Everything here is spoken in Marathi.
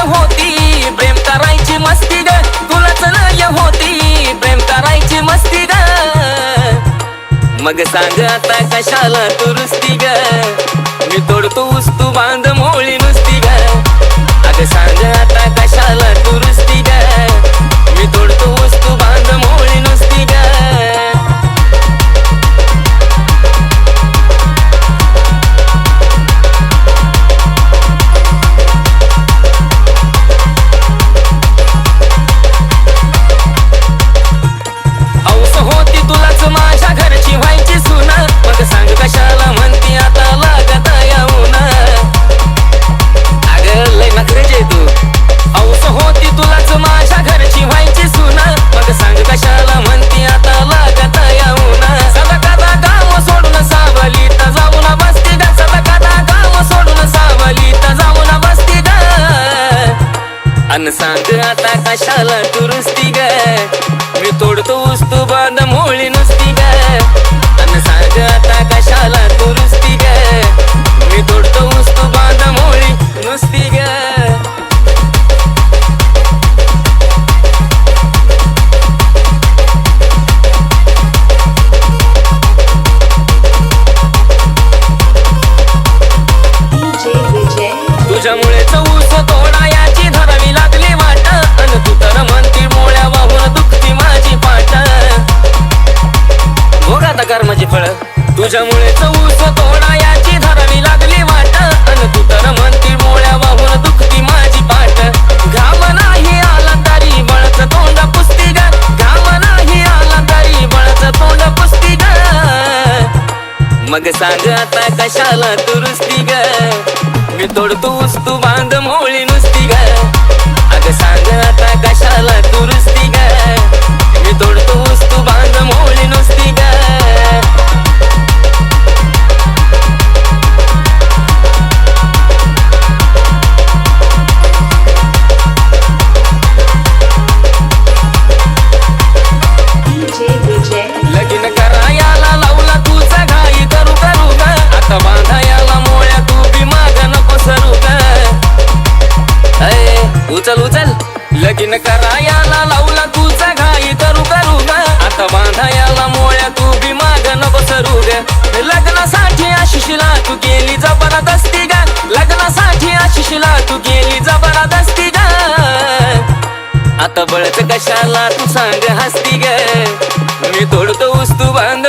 होती प्रेम करायची मस्ती ग, तुलाच लय होती प्रेम करायची मस्ती ग. मग सांग आता कशाला तू रुसती ग, मी तोडतो ऊस तू बांध मोळी नुसती ग. अगं सांग आता कशाला तू रुसती ग, मी तोडतो ऊस तू बांध मोळी नुसती ग. औस होती तुलाच माझ्या घरची व्हायची सून, मग सांग कशाला म्हणती आता लागत येऊन. अगं लय नखरेची आहे तू. औस होती तुलाच माझ्या घरची व्हायची सून, मग सांग कशाला म्हणती आता लागत येऊन. सदा कदा गाव सोडून सावलीत जाऊन बसती ग, सदा कदा गाव सोडून सावलीत जाऊन बसती ग. अन सांग आता कशाला तू रुसती ग, मी तोडतो ऊस तू बांध मोळी नुसती ग. अन सांग आता कशाला तू रुसती ग, मी तोडतो ऊस तू बांध मोळी नुसती ग. तुझ्यामुळेच ऊस तोडा याची धरावी लागली वाट, अन तू तर म्हणती मोळ्या वाहून दुखती माझी पाट. भोग आता कर्माची फळ. तुझ्यामुळेच ऊस तोडा याची धरावी लागली वाट, अन तू तर म्हणती मोळ्या वाहून दुखती माझी पाट. घाम नाही आला तरी बळच तोंड पुसती ग, घाम नाही आला तरी बळच तोंड पुसती ग. मग सांग आता कशाला तू रुसती ग, मी तोडतो ऊस तू बांध मोळी नुसती ग. अगं सांग आता कशाला तू रुसती ग, मी तोडतो ऊस तू बांध मोळी नुसती ग. लगीन करायला लावला तुझा घाई करू करू ग, आता बांधायला मोळ्या तू बी माग नको सरू ग. उचल उचल. लगीन करायला लावला तुझा घाई करू करू ग, आता बांधायला मोळ्या तू बी माग नको सरू ग. लग्नासाठी आशिषला तू गेली जबरदस्ती ग, लग्नासाठी आशिषला तू गेली जबरदस्ती ग. आता बळच कशाला तू सांग हसती ग, मी तोडतो ऊस तू बांध